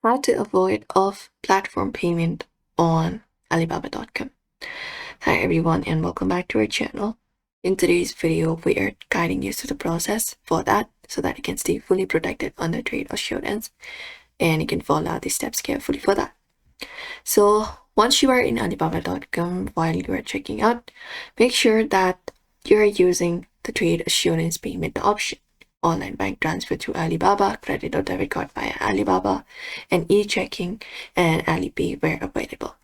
How to avoid off-platform payment on Alibaba.com. Hi everyone and welcome back to our channel. In today's video, we are guiding you through the process for that so that you can stay fully protected under trade assurance and you can follow the steps carefully for that. So once you are in Alibaba.com, while you are checking out, make sure that you're using the trade assurance payment option. Online bank transfer through Alibaba, credit or debit card via Alibaba, and e-checking and Alipay where available.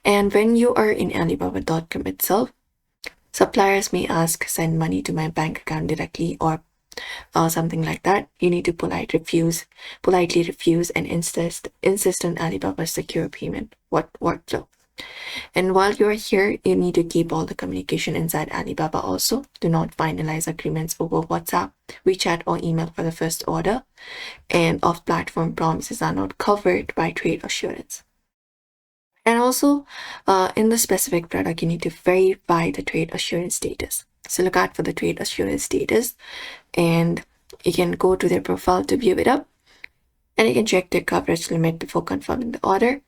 And when you are in Alibaba.com itself, suppliers may ask send money to my bank account directly or something like that. You need to politely refuse and insist on Alibaba's secure payment workflow. And while you're here, you need to keep all the communication inside Alibaba also. Do not finalize agreements over WhatsApp, WeChat, or email for the first order. And off-platform promises are not covered by trade assurance. And also, in the specific product, you need to verify the trade assurance status. So look out for the trade assurance status and you can go to their profile to view it up. And you can check their coverage limit before confirming the order.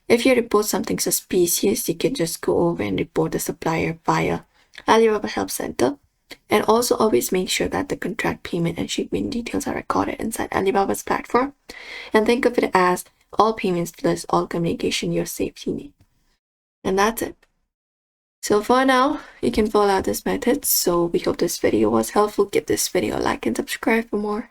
If you report something suspicious, you can just go over and report the supplier via Alibaba Help Center. And also always make sure that the contract payment and shipment details are recorded inside Alibaba's platform. And think of it as all payments plus all communication your safety need. And that's it. So for now, you can follow this method. So we hope this video was helpful. Give this video a like and subscribe for more.